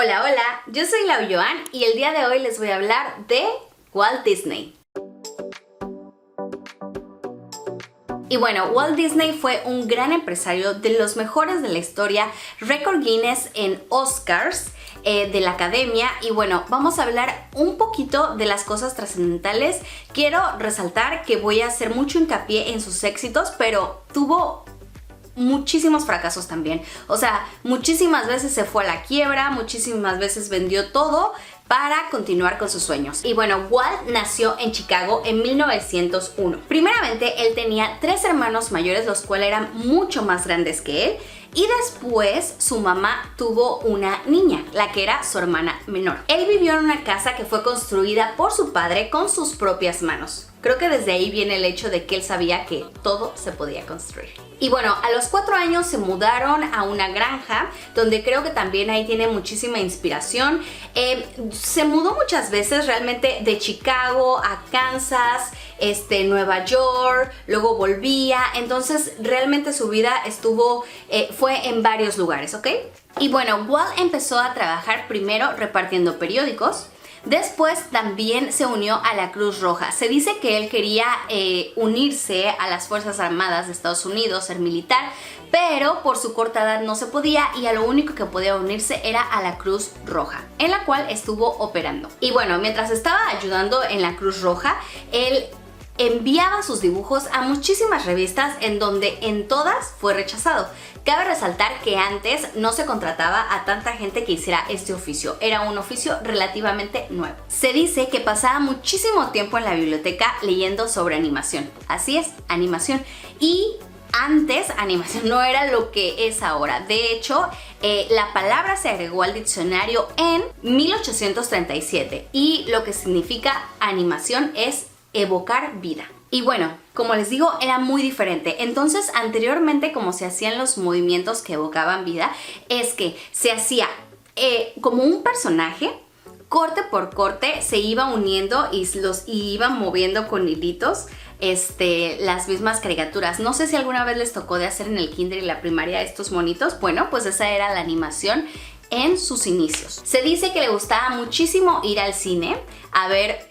Hola, hola, yo soy Lau Joan y el día de hoy les voy a hablar de Walt Disney. Y bueno, Walt Disney fue un gran empresario, de los mejores de la historia, récord Guinness en Oscars, de la Academia. Y bueno, vamos a hablar un poquito de las cosas trascendentales. Quiero resaltar que voy a hacer mucho hincapié en sus éxitos, pero tuvo muchísimos fracasos también. O sea, muchísimas veces se fue a la quiebra, muchísimas veces vendió todo para continuar con sus sueños. Y bueno, Walt nació en Chicago en 1901. Primeramente, él tenía 3 hermanos mayores, los cuales eran mucho más grandes que él. Y después su mamá tuvo una niña, la que era su hermana menor. Él vivió en una casa que fue construida por su padre con sus propias manos. Creo que desde ahí viene el hecho de que él sabía que todo se podía construir. Y bueno, a los 4 años se mudaron a una granja, donde creo que también ahí tiene muchísima inspiración. Se mudó muchas veces realmente de Chicago a Kansas, Nueva York, luego volvía. Entonces realmente su vida fue en varios lugares, ¿ok? Y bueno, Walt empezó a trabajar primero repartiendo periódicos. Después también se unió a la Cruz Roja. Se dice que él quería unirse a las Fuerzas Armadas de Estados Unidos, ser militar, pero por su corta edad no se podía y a lo único que podía unirse era a la Cruz Roja, en la cual estuvo operando. Y bueno, mientras estaba ayudando en la Cruz Roja, él enviaba sus dibujos a muchísimas revistas, en donde en todas fue rechazado. Cabe resaltar que antes no se contrataba a tanta gente que hiciera este oficio, era un oficio relativamente nuevo. Se dice que pasaba muchísimo tiempo en la biblioteca leyendo sobre animación. Así es, animación. Y antes animación no era lo que es ahora. De hecho, la palabra se agregó al diccionario en 1837 y lo que significa animación es evocar vida. Y bueno, como les digo, era muy diferente. Entonces, anteriormente, como se hacían los movimientos que evocaban vida, es que se hacía como un personaje, corte por corte, se iba uniendo y iban moviendo con hilitos las mismas caricaturas. No sé si alguna vez les tocó de hacer en el kinder y la primaria estos monitos. Bueno, pues esa era la animación en sus inicios. Se dice que le gustaba muchísimo ir al cine a ver,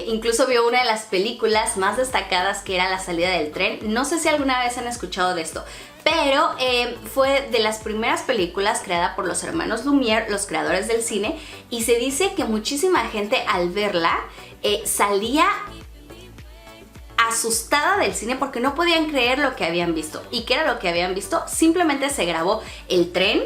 incluso vio una de las películas más destacadas, que era La salida del tren. No sé si alguna vez han escuchado de esto, pero fue de las primeras películas creada por los hermanos Lumière, los creadores del cine, y se dice que muchísima gente al verla salía asustada del cine porque no podían creer lo que habían visto. ¿Y qué era lo que habían visto? Simplemente se grabó el tren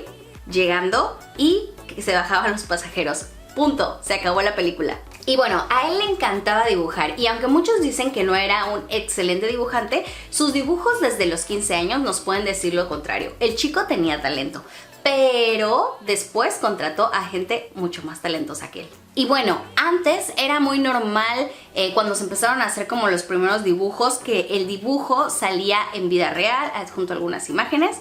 llegando y que se bajaban los pasajeros. Punto, se acabó la película. Y bueno, a él le encantaba dibujar, y aunque muchos dicen que no era un excelente dibujante, sus dibujos desde los 15 años nos pueden decir lo contrario. El chico tenía talento, pero después contrató a gente mucho más talentosa que él. Y bueno, antes era muy normal, cuando se empezaron a hacer como los primeros dibujos, que el dibujo salía en vida real, adjunto algunas imágenes,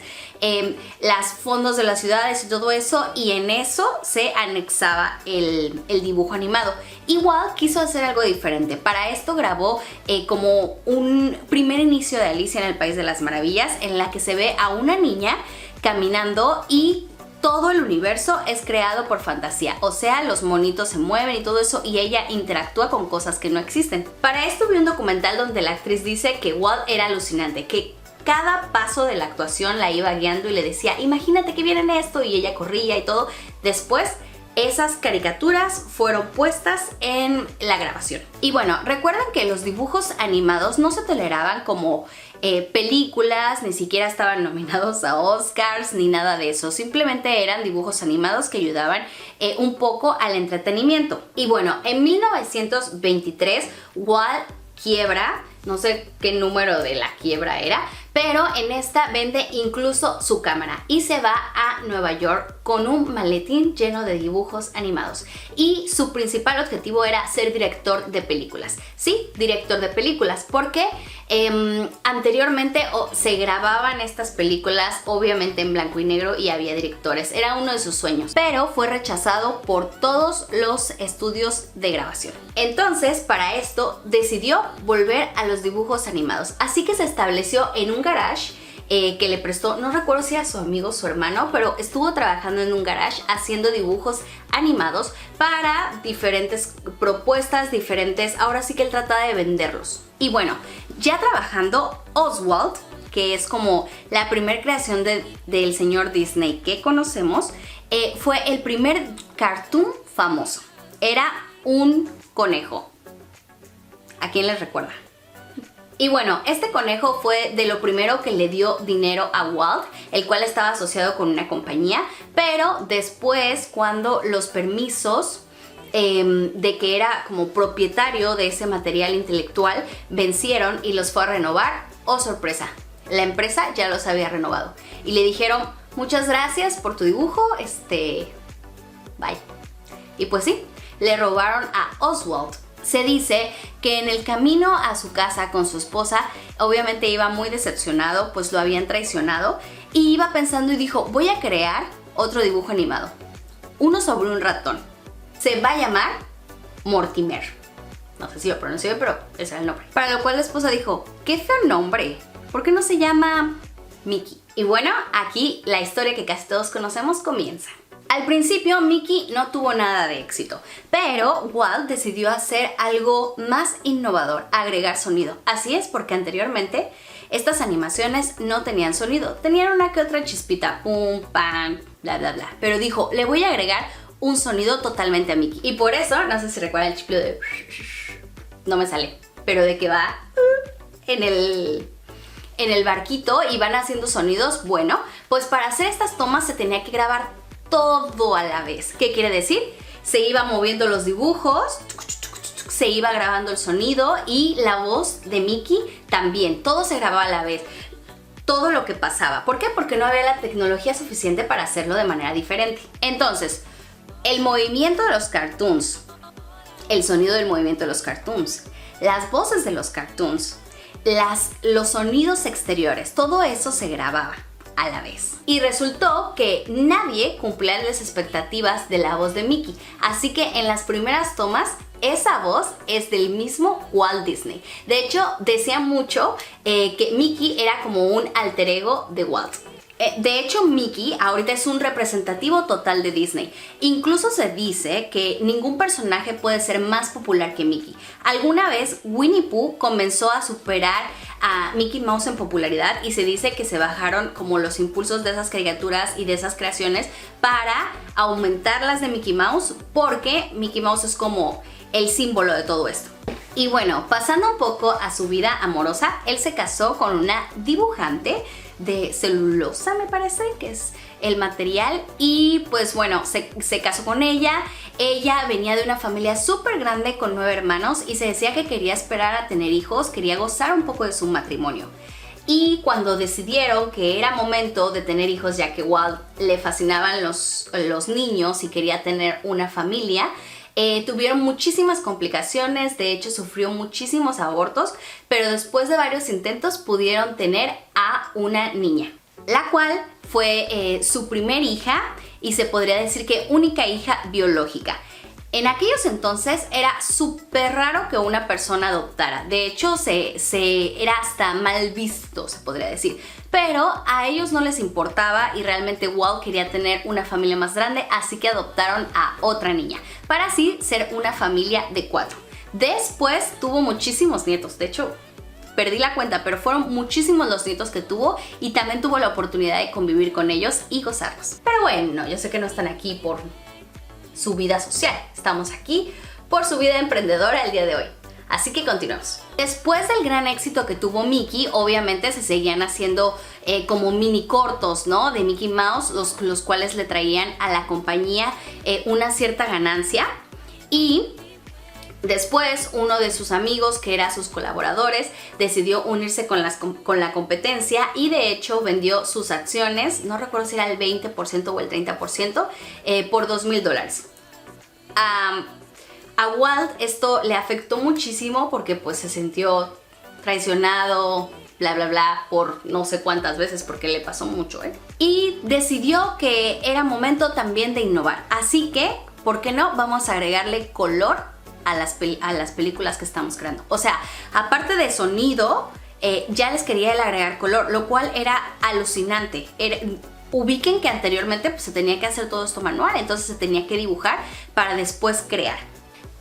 las fondos de las ciudades y todo eso, y en eso se anexaba el dibujo animado. Igual quiso hacer algo diferente. Para esto grabó como un primer inicio de Alicia en el País de las Maravillas, en la que se ve a una niña caminando y todo el universo es creado por fantasía, o sea, los monitos se mueven y todo eso, y ella interactúa con cosas que no existen. Para esto vi un documental donde la actriz dice que Walt era alucinante, que cada paso de la actuación la iba guiando y le decía, imagínate que viene esto, y ella corría y todo. Después, esas caricaturas fueron puestas en la grabación. Y bueno, recuerden que los dibujos animados no se toleraban como películas, ni siquiera estaban nominados a Oscars ni nada de eso. Simplemente eran dibujos animados que ayudaban un poco al entretenimiento. Y bueno, en 1923 Walt quiebra, no sé qué número de la quiebra era, pero en esta vende incluso su cámara y se va a Nueva York con un maletín lleno de dibujos animados. Y su principal objetivo era ser director de películas. Sí, director de películas, porque anteriormente se grababan estas películas obviamente en blanco y negro y había directores. Era uno de sus sueños, pero fue rechazado por todos los estudios de grabación. Entonces, para esto decidió volver a los dibujos animados. Así que se estableció en un garage que le prestó, no recuerdo si era su amigo o su hermano, pero estuvo trabajando en un garage haciendo dibujos animados para diferentes propuestas, ahora sí que él trata de venderlos. Y bueno, ya trabajando, Oswald, que es como la primera creación del señor Disney que conocemos, fue el primer cartoon famoso. Era un conejo. ¿A quién les recuerda? Y bueno, este conejo fue de lo primero que le dio dinero a Walt, el cual estaba asociado con una compañía, pero después, cuando los permisos de que era como propietario de ese material intelectual vencieron y los fue a renovar, ¡oh sorpresa! La empresa ya los había renovado y le dijeron: muchas gracias por tu dibujo, bye. Y pues sí, le robaron a Oswald. Se dice que en el camino a su casa con su esposa, obviamente iba muy decepcionado, pues lo habían traicionado, y iba pensando y dijo: voy a crear otro dibujo animado, uno sobre un ratón. Se va a llamar Mortimer. No sé si lo pronuncié, pero ese era el nombre. Para lo cual la esposa dijo: qué feo nombre, ¿por qué no se llama Mickey? Y bueno, aquí la historia que casi todos conocemos comienza. Al principio Mickey no tuvo nada de éxito, pero Walt decidió hacer algo más innovador, agregar sonido. Así es, porque anteriormente estas animaciones no tenían sonido, tenían una que otra chispita, pum, pam, bla, bla, bla. Pero dijo: le voy a agregar un sonido totalmente a Mickey. Y por eso, no sé si recuerdan el chiflido de... no me sale, pero de que va en el barquito y van haciendo sonidos. Bueno, pues para hacer estas tomas se tenía que grabar todo a la vez. ¿Qué quiere decir? Se iba moviendo los dibujos, se iba grabando el sonido y la voz de Mickey también. Todo se grababa a la vez. Todo lo que pasaba. ¿Por qué? Porque no había la tecnología suficiente para hacerlo de manera diferente. Entonces, el movimiento de los cartoons, el sonido del movimiento de los cartoons, las voces de los cartoons, los sonidos exteriores, todo eso se grababa a la vez. Y resultó que nadie cumplía las expectativas de la voz de Mickey. Así que en las primeras tomas, esa voz es del mismo Walt Disney. De hecho, decía mucho que Mickey era como un alter ego de Walt. De hecho, Mickey ahorita es un representativo total de Disney. Incluso se dice que ningún personaje puede ser más popular que Mickey. Alguna vez Winnie Pooh comenzó a superar a Mickey Mouse en popularidad y se dice que se bajaron como los impulsos de esas caricaturas y de esas creaciones para aumentar las de Mickey Mouse, porque Mickey Mouse es como el símbolo de todo esto. Y bueno, pasando un poco a su vida amorosa, él se casó con una dibujante de celulosa, me parece que es el material, y pues bueno, se casó con ella. Ella venía de una familia súper grande con 9 hermanos y se decía que quería esperar a tener hijos, quería gozar un poco de su matrimonio. Y cuando decidieron que era momento de tener hijos, ya que Walt le fascinaban los niños y quería tener una familia, tuvieron muchísimas complicaciones. De hecho, sufrió muchísimos abortos, pero después de varios intentos pudieron tener a una niña, la cual fue su primer hija y se podría decir que única hija biológica. En aquellos entonces era súper raro que una persona adoptara. De hecho, era hasta mal visto, se podría decir. Pero a ellos no les importaba y realmente Walt quería tener una familia más grande, así que adoptaron a otra niña, para así ser una familia de 4. Después tuvo muchísimos nietos. De hecho, perdí la cuenta, pero fueron muchísimos los nietos que tuvo y también tuvo la oportunidad de convivir con ellos y gozarlos. Pero bueno, yo sé que no están aquí por su vida social, estamos aquí por su vida emprendedora el día de hoy. Así que continuamos. Después del gran éxito que tuvo Mickey, obviamente se seguían haciendo como mini cortos, ¿no? De Mickey Mouse, los cuales le traían a la compañía una cierta ganancia. Y después uno de sus amigos, que era sus colaboradores, decidió unirse con la competencia y de hecho vendió sus acciones, no recuerdo si era el 20% o el 30%, por $2,000. A Walt esto le afectó muchísimo porque pues se sintió traicionado, bla bla bla, por no sé cuántas veces, porque le pasó mucho, y decidió que era momento también de innovar. Así que, ¿por qué no? Vamos a agregarle color a las películas que estamos creando. O sea, aparte de sonido, ya les quería el agregar color, lo cual era alucinante. ubiquen que anteriormente pues, se tenía que hacer todo esto manual, entonces se tenía que dibujar para después crear.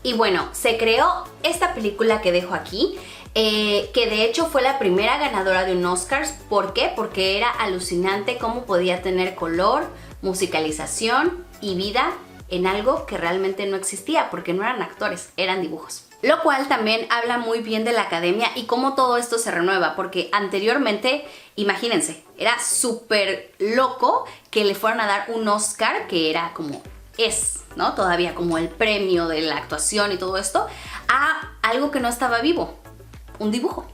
Y bueno, se creó esta película que dejo aquí, que de hecho fue la primera ganadora de un Oscar. ¿Por qué? Porque era alucinante cómo podía tener color, musicalización y vida en algo que realmente no existía, porque no eran actores, eran dibujos. Lo cual también habla muy bien de la academia y cómo todo esto se renueva, porque anteriormente, imagínense, era súper loco que le fueran a dar un Oscar, que era como ¿no? Todavía como el premio de la actuación y todo esto, a algo que no estaba vivo, un dibujo.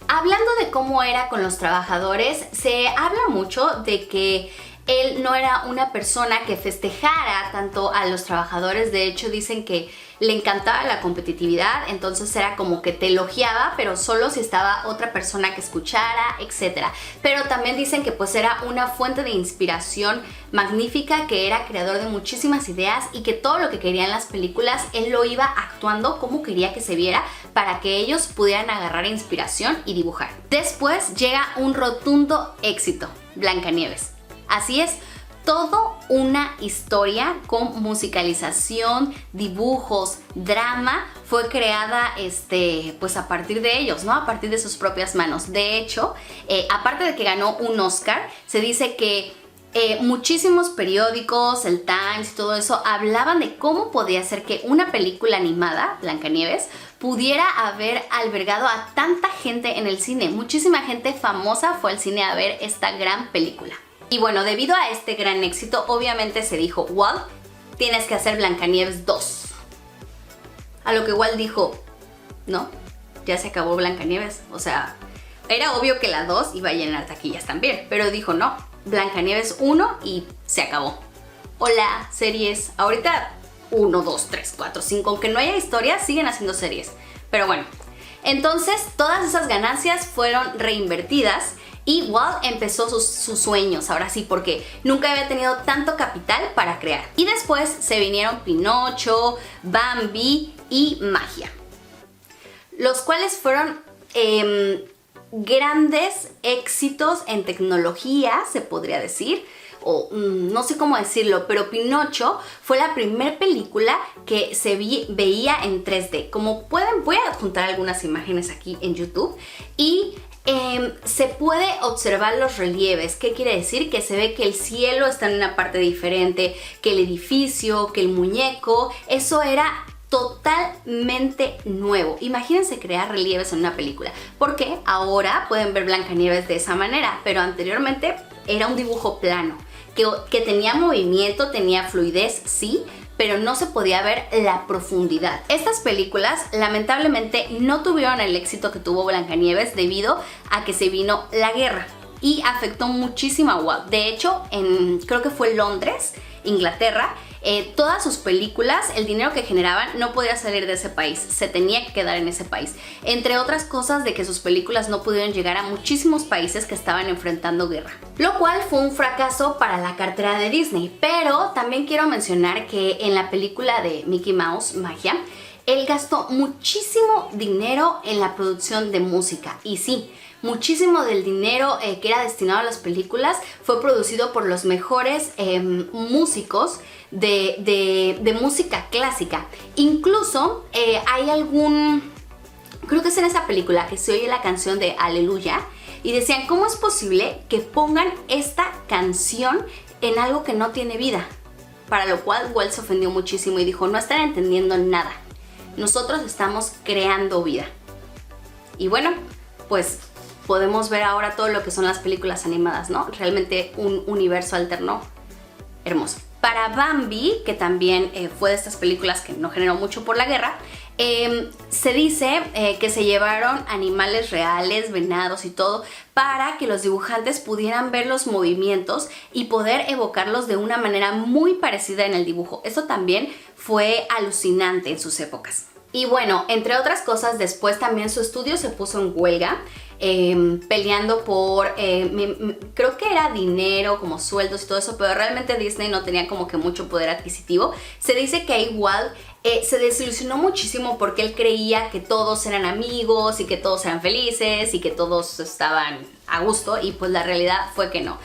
Hablando de cómo era con los trabajadores, se habla mucho de que él no era una persona que festejara tanto a los trabajadores. De hecho, dicen que le encantaba la competitividad, entonces era como que te elogiaba, pero solo si estaba otra persona que escuchara, etc. Pero también dicen que pues era una fuente de inspiración magnífica, que era creador de muchísimas ideas y que todo lo que quería en las películas, él lo iba actuando como quería que se viera para que ellos pudieran agarrar inspiración y dibujar. Después llega un rotundo éxito, Blancanieves. Así es, todo una historia con musicalización, dibujos, drama, fue creada pues a partir de ellos, ¿no? A partir de sus propias manos. De hecho, aparte de que ganó un Oscar, se dice que muchísimos periódicos, el Times y todo eso, hablaban de cómo podía ser que una película animada, Blancanieves, pudiera haber albergado a tanta gente en el cine. Muchísima gente famosa fue al cine a ver esta gran película. Y bueno, debido a este gran éxito, obviamente se dijo, Walt, tienes que hacer Blancanieves 2. A lo que Walt dijo, no, ya se acabó Blancanieves. O sea, era obvio que la 2 iba a llenar taquillas también, pero dijo, no, Blancanieves 1 y se acabó. Hola, series. Ahorita 1, 2, 3, 4, 5, aunque no haya historia, siguen haciendo series. Pero bueno, entonces todas esas ganancias fueron reinvertidas y Walt empezó sus sueños, ahora sí, porque nunca había tenido tanto capital para crear. Y después se vinieron Pinocho, Bambi y Magia, los cuales fueron grandes éxitos en tecnología, se podría decir, o no sé cómo decirlo, pero Pinocho fue la primera película que se veía en 3D. Como pueden, voy a adjuntar algunas imágenes aquí en YouTube y se puede observar los relieves. ¿Qué quiere decir? Que se ve que el cielo está en una parte diferente, que el edificio, que el muñeco, eso era totalmente nuevo. Imagínense crear relieves en una película, porque ahora pueden ver Blancanieves de esa manera, pero anteriormente era un dibujo plano, que tenía movimiento, tenía fluidez, sí, pero no se podía ver la profundidad. Estas películas lamentablemente no tuvieron el éxito que tuvo Blancanieves debido a que se vino la guerra y afectó muchísimo a Walt. De hecho, creo que fue Londres, Inglaterra, todas sus películas, el dinero que generaban no podía salir de ese país, se tenía que quedar en ese país. Entre otras cosas de que sus películas no pudieron llegar a muchísimos países que estaban enfrentando guerra. Lo cual fue un fracaso para la cartera de Disney. Pero también quiero mencionar que en la película de Mickey Mouse, Magia, él gastó muchísimo dinero en la producción de música. Y sí, muchísimo del dinero que era destinado a las películas fue producido por los mejores músicos de música clásica. Incluso hay creo que es en esa película que se oye la canción de Aleluya y decían, ¿cómo es posible que pongan esta canción en algo que no tiene vida? Para lo cual Walt se ofendió muchísimo y dijo, no están entendiendo nada, nosotros estamos creando vida. Y bueno, pues podemos ver ahora todo lo que son las películas animadas, ¿no? Realmente un universo alterno hermoso. Para Bambi, que también fue de estas películas que no generó mucho por la guerra, se dice que se llevaron animales reales, venados y todo, para que los dibujantes pudieran ver los movimientos y poder evocarlos de una manera muy parecida en el dibujo. Eso también fue alucinante en sus épocas. Y bueno, entre otras cosas, después también su estudio se puso en huelga, peleando por, creo que era dinero, como sueldos y todo eso, pero realmente Disney no tenía como que mucho poder adquisitivo. Se dice que igual se desilusionó muchísimo porque él creía que todos eran amigos y que todos eran felices y que todos estaban a gusto, y pues la realidad fue que no.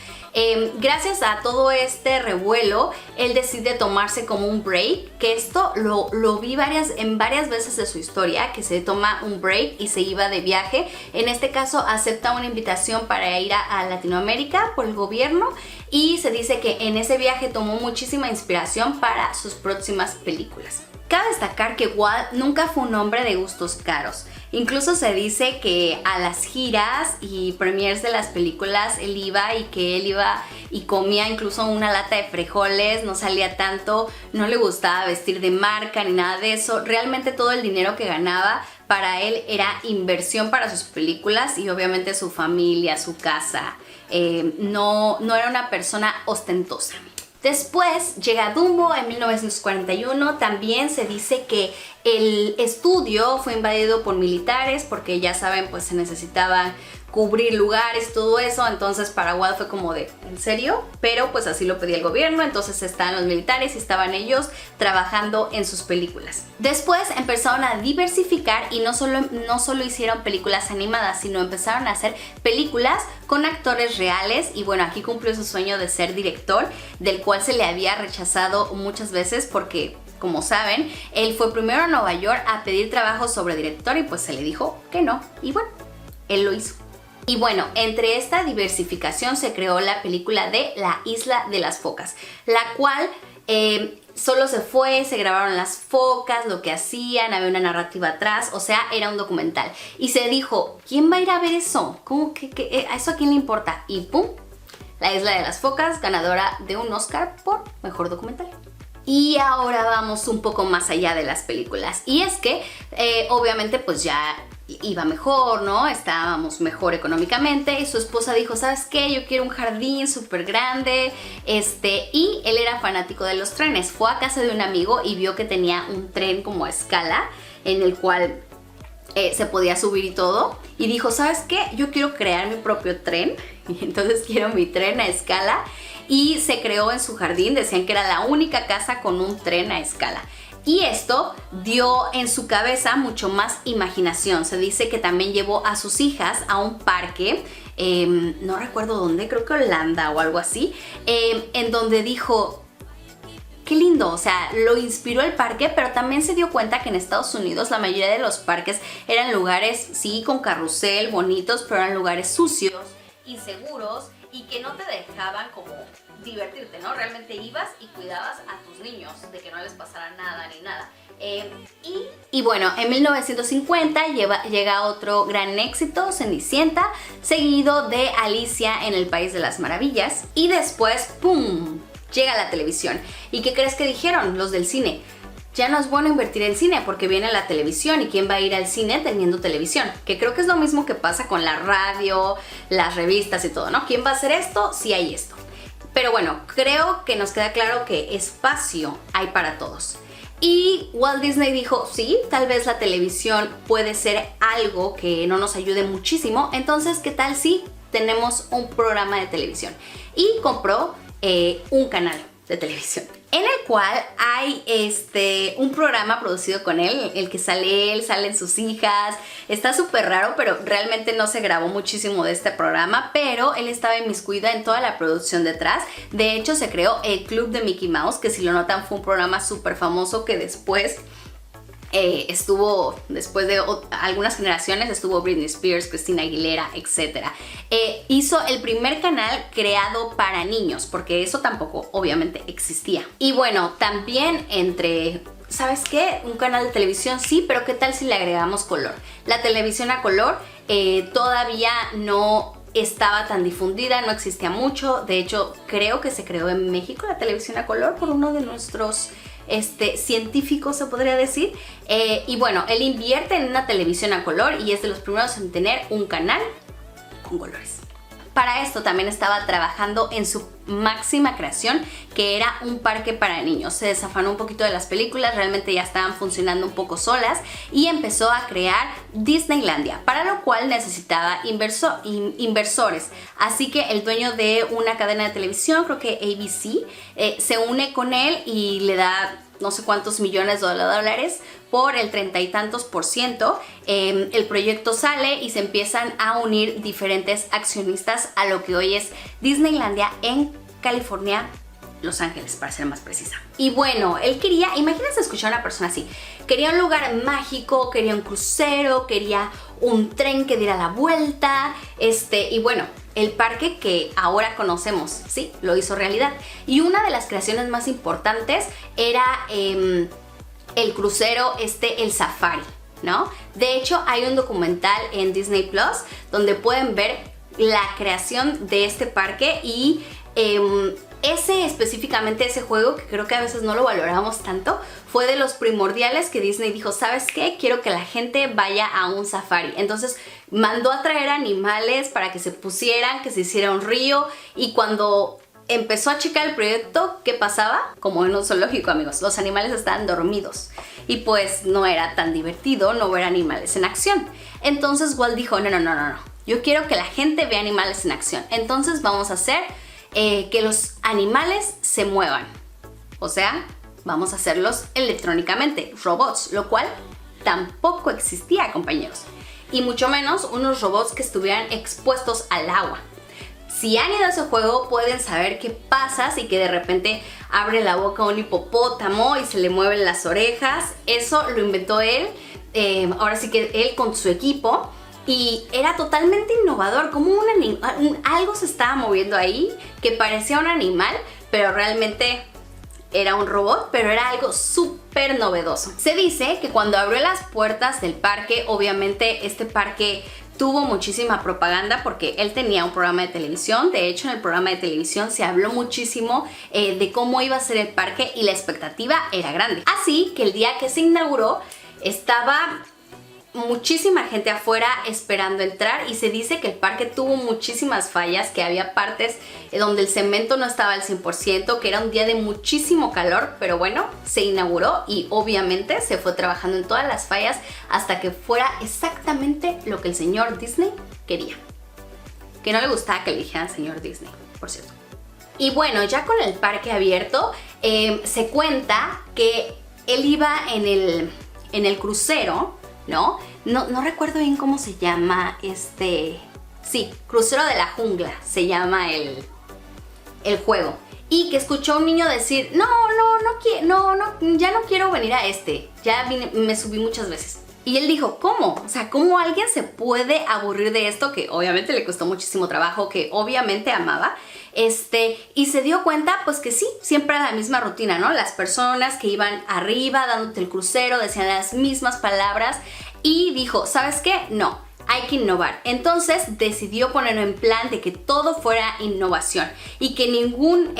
Gracias a todo este revuelo, él decide tomarse como un break, que esto lo vi en varias veces de su historia, que se toma un break y se iba de viaje. En este caso acepta una invitación para ir a Latinoamérica por el gobierno, y se dice que en ese viaje tomó muchísima inspiración para sus próximas películas. Cabe destacar que Walt nunca fue un hombre de gustos caros. Incluso se dice que a las giras y premiers de las películas él iba y comía incluso una lata de frijoles, no salía tanto, no le gustaba vestir de marca ni nada de eso. Realmente todo el dinero que ganaba para él era inversión para sus películas y obviamente su familia, su casa. No era una persona ostentosa. Después llega Dumbo en 1941. También se dice que el estudio fue invadido por militares porque ya saben, pues se necesitaban cubrir lugares, todo eso. Entonces para Walt fue como de, ¿en serio? Pero pues así lo pedía el gobierno, entonces estaban los militares y estaban ellos trabajando en sus películas. Después empezaron a diversificar y no solo hicieron películas animadas, sino empezaron a hacer películas con actores reales. Y bueno, aquí cumplió su sueño de ser director, del cual se le había rechazado muchas veces porque, como saben, él fue primero a Nueva York a pedir trabajo sobre director y pues se le dijo que no. Y bueno, él lo hizo. Y bueno, entre esta diversificación se creó la película de La Isla de las Focas, la cual solo se grabaron las focas, lo que hacían, había una narrativa atrás, o sea, era un documental. Y se dijo, ¿quién va a ir a ver eso? ¿Cómo que a eso a quién le importa? Y ¡pum! La Isla de las Focas, ganadora de un Oscar por Mejor Documental. Y ahora vamos un poco más allá de las películas. Y es que, obviamente, pues ya iba mejor, ¿no? Estábamos mejor económicamente y su esposa dijo, ¿sabes qué? Yo quiero un jardín súper grande, y él era fanático de los trenes. Fue a casa de un amigo y vio que tenía un tren como a escala en el cual se podía subir y todo, y dijo, ¿sabes qué? Yo quiero crear mi propio tren, y entonces quiero mi tren a escala, y se creó en su jardín. Decían que era la única casa con un tren a escala. Y esto dio en su cabeza mucho más imaginación. Se dice que también llevó a sus hijas a un parque, no recuerdo dónde, creo que Holanda o algo así, en donde dijo, qué lindo, o sea, lo inspiró el parque, pero también se dio cuenta que en Estados Unidos la mayoría de los parques eran lugares, sí, con carrusel, bonitos, pero eran lugares sucios, inseguros y que no te dejaban como divertirte, ¿no? Realmente ibas y cuidabas a tus niños de que no les pasara nada ni nada. Y bueno, en 1950 llega otro gran éxito, Cenicienta, seguido de Alicia en el País de las Maravillas, y después, ¡pum!, llega la televisión. ¿Y qué crees que dijeron los del cine? Ya no es bueno invertir en cine porque viene la televisión, y quién va a ir al cine teniendo televisión, que creo que es lo mismo que pasa con la radio, las revistas y todo, ¿no? ¿Quién va a hacer esto si hay esto? Pero bueno, creo que nos queda claro que espacio hay para todos. Y Walt Disney dijo, sí, tal vez la televisión puede ser algo que no nos ayude muchísimo, entonces ¿qué tal si tenemos un programa de televisión? Y compró un canal de televisión, en el cual hay un programa producido con él, el que sale él, salen sus hijas. Está súper raro, pero realmente no se grabó muchísimo de este programa, pero él estaba inmiscuido en toda la producción detrás. De hecho, se creó el Club de Mickey Mouse, que si lo notan fue un programa súper famoso que después estuvo, después de algunas generaciones, estuvo Britney Spears, Christina Aguilera, etc. Hizo el primer canal creado para niños, porque eso tampoco obviamente existía. Y bueno, también ¿sabes qué? Un canal de televisión, sí, pero ¿qué tal si le agregamos color? La televisión a color todavía no estaba tan difundida, no existía mucho. De hecho, creo que se creó en México la televisión a color por uno de nuestros científicos, se podría decir. Y bueno, él invierte en una televisión a color y es de los primeros en tener un canal con colores. Para esto también estaba trabajando en su máxima creación, que era un parque para niños. Se desafanó un poquito de las películas, realmente ya estaban funcionando un poco solas, y empezó a crear Disneylandia, para lo cual necesitaba inversores. Así que el dueño de una cadena de televisión, creo que ABC, se une con él y le da no sé cuántos millones de dólares por el 30 y tantos %. El proyecto sale y se empiezan a unir diferentes accionistas a lo que hoy es Disneylandia en California, Los Ángeles, para ser más precisa. Y bueno, él quería, imagínense escuchar a una persona así, quería un lugar mágico, quería un crucero, quería un tren que diera la vuelta, y bueno, el parque que ahora conocemos, sí, lo hizo realidad. Y una de las creaciones más importantes era el crucero, el Safari, ¿no? De hecho, hay un documental en Disney Plus donde pueden ver la creación de este parque y específicamente ese juego, que creo que a veces no lo valoramos tanto, fue de los primordiales que Disney dijo, ¿sabes qué? Quiero que la gente vaya a un safari. Entonces mandó a traer animales para que se pusieran, que se hiciera un río, y cuando empezó a checar el proyecto, ¿qué pasaba? Como en un zoológico, amigos, los animales estaban dormidos y pues no era tan divertido no ver animales en acción. Entonces Walt dijo, no, yo quiero que la gente vea animales en acción, entonces vamos a hacer que los animales se muevan, o sea, vamos a hacerlos electrónicamente, robots, lo cual tampoco existía, compañeros, y mucho menos unos robots que estuvieran expuestos al agua. Si han ido a ese juego pueden saber qué pasa si que de repente abre la boca un hipopótamo y se le mueven las orejas. Eso lo inventó él, ahora sí que él con su equipo. Y era totalmente innovador, como algo se estaba moviendo ahí que parecía un animal, pero realmente era un robot, pero era algo súper novedoso. Se dice que cuando abrió las puertas del parque, obviamente este parque tuvo muchísima propaganda porque él tenía un programa de televisión. De hecho, en el programa de televisión se habló muchísimo de cómo iba a ser el parque y la expectativa era grande. Así que el día que se inauguró estaba muchísima gente afuera esperando entrar, y se dice que el parque tuvo muchísimas fallas, que había partes donde el cemento no estaba al 100%, que era un día de muchísimo calor, pero bueno, se inauguró y obviamente se fue trabajando en todas las fallas hasta que fuera exactamente lo que el señor Disney quería. Que no le gustaba que le dijeran señor Disney, por cierto. Y bueno, ya con el parque abierto, se cuenta que él iba en el crucero, ¿no? No recuerdo bien cómo se llama sí, Crucero de la Jungla se llama el juego. Y que escuchó a un niño decir, ya no quiero venir a ya me subí muchas veces. Y él dijo, ¿cómo? O sea, ¿cómo alguien se puede aburrir de esto que obviamente le costó muchísimo trabajo, que obviamente amaba? Y se dio cuenta, pues que sí, siempre era la misma rutina, ¿no? Las personas que iban arriba dándote el crucero decían las mismas palabras y dijo, ¿sabes qué? No, hay que innovar. Entonces decidió ponerlo en plan de que todo fuera innovación y que ningún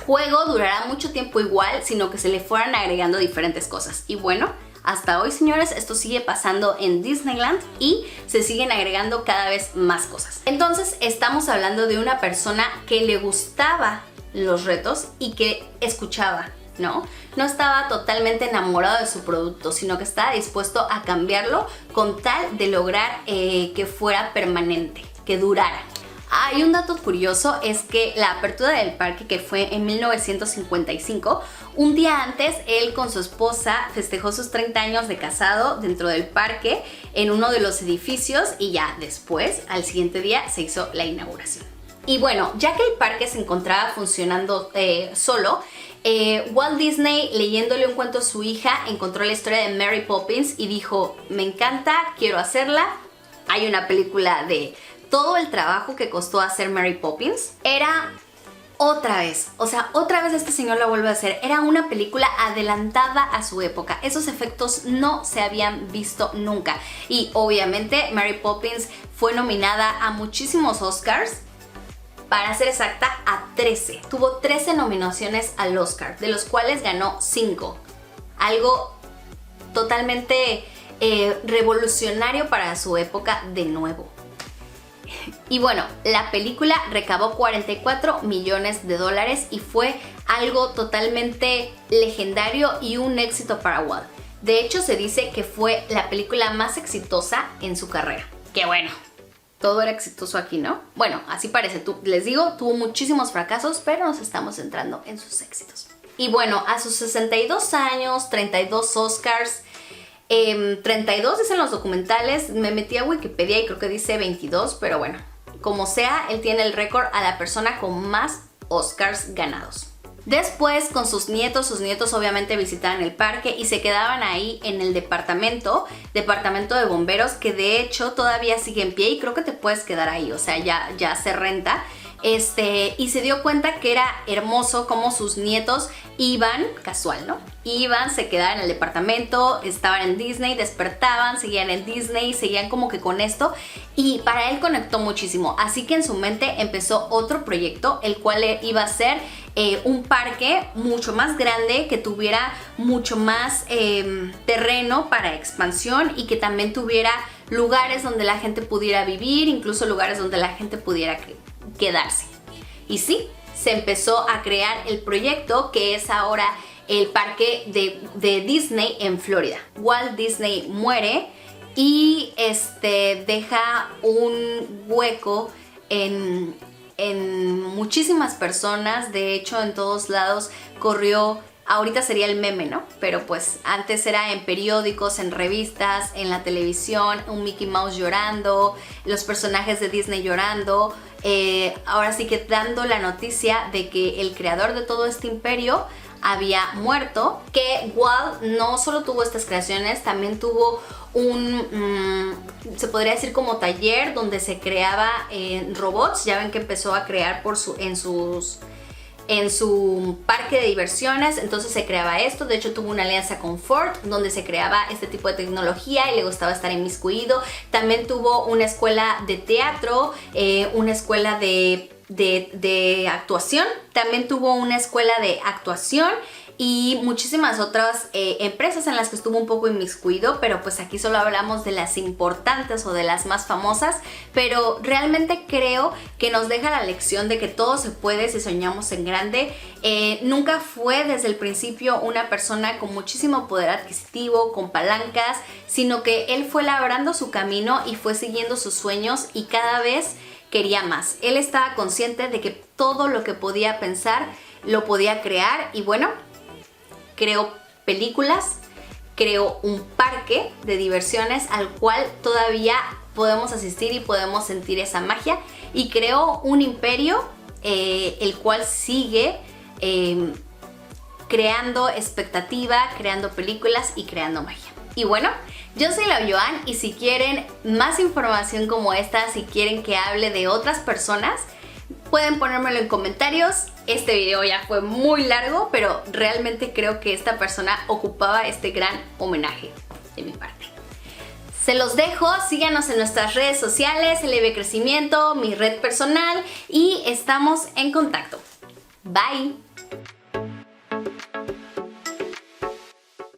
juego durará mucho tiempo igual, sino que se le fueran agregando diferentes cosas. Y bueno, hasta hoy, señores, esto sigue pasando en Disneyland y se siguen agregando cada vez más cosas. Entonces, estamos hablando de una persona que le gustaba los retos y que escuchaba, ¿no? No estaba totalmente enamorado de su producto, sino que estaba dispuesto a cambiarlo con tal de lograr que fuera permanente, que durara. Hay un dato curioso, es que la apertura del parque, que fue en 1955, un día antes él con su esposa festejó sus 30 años de casado dentro del parque en uno de los edificios, y ya después, al siguiente día, se hizo la inauguración. Y bueno, ya que el parque se encontraba funcionando solo, Walt Disney, leyéndole un cuento a su hija, encontró la historia de Mary Poppins y dijo, me encanta, quiero hacerla. Hay una película de todo el trabajo que costó hacer Mary Poppins. Era otra vez este señor lo vuelve a hacer. Era una película adelantada a su época. Esos efectos no se habían visto nunca. Y obviamente Mary Poppins fue nominada a muchísimos Oscars. Para ser exacta, a 13. Tuvo 13 nominaciones al Oscar, de los cuales ganó 5. Algo totalmente revolucionario para su época de nuevo. Y bueno, la película recabó 44 millones de dólares y fue algo totalmente legendario y un éxito para Walt. De hecho, se dice que fue la película más exitosa en su carrera. ¡Qué bueno! Todo era exitoso aquí, ¿no? Bueno, así parece. Les digo, tuvo muchísimos fracasos, pero nos estamos centrando en sus éxitos. Y bueno, a sus 62 años, 32 Oscars, 32 dicen los documentales, me metí a Wikipedia y creo que dice 22, pero bueno, como sea, él tiene el récord a la persona con más Oscars ganados. Después, con sus nietos obviamente visitaban el parque y se quedaban ahí en el departamento de bomberos, que de hecho todavía sigue en pie y creo que te puedes quedar ahí, o sea, ya se renta. Y se dio cuenta que era hermoso cómo sus nietos iban, casual, ¿no? Iban, se quedaban en el departamento, estaban en Disney, despertaban, seguían en Disney, seguían como que con esto, y para él conectó muchísimo. Así que en su mente empezó otro proyecto, el cual iba a ser un parque mucho más grande, que tuviera mucho más terreno para expansión y que también tuviera lugares donde la gente pudiera vivir, incluso lugares donde la gente pudiera quedarse. Y sí, se empezó a crear el proyecto que es ahora el parque de Disney en Florida. Walt Disney muere y deja un hueco en muchísimas personas. De hecho, en todos lados corrió. Ahorita sería el meme, ¿no? Pero pues antes era en periódicos, en revistas, en la televisión, un Mickey Mouse llorando, los personajes de Disney llorando. Ahora sí que dando la noticia de que el creador de todo este imperio había muerto, que Walt no solo tuvo estas creaciones, también tuvo se podría decir como taller donde se creaba robots. Ya ven que empezó a crear en su parque de diversiones, entonces se creaba esto. De hecho, tuvo una alianza con Ford donde se creaba este tipo de tecnología y le gustaba estar inmiscuido. También tuvo una escuela de teatro, una escuela de actuación. También tuvo una escuela de actuación y muchísimas otras empresas en las que estuvo un poco inmiscuido, pero pues aquí solo hablamos de las importantes o de las más famosas. Pero realmente creo que nos deja la lección de que todo se puede si soñamos en grande. Nunca fue desde el principio una persona con muchísimo poder adquisitivo, con palancas, sino que él fue labrando su camino y fue siguiendo sus sueños y cada vez quería más. Él estaba consciente de que todo lo que podía pensar lo podía crear y bueno, creó películas, creó un parque de diversiones al cual todavía podemos asistir y podemos sentir esa magia, y creó un imperio el cual sigue creando expectativa, creando películas y creando magia. Y bueno, yo soy la Joan y si quieren más información como esta, si quieren que hable de otras personas, pueden ponérmelo en comentarios. Este video ya fue muy largo, pero realmente creo que esta persona ocupaba este gran homenaje de mi parte. Se los dejo, síganos en nuestras redes sociales, LB Crecimiento, mi red personal, y estamos en contacto. Bye.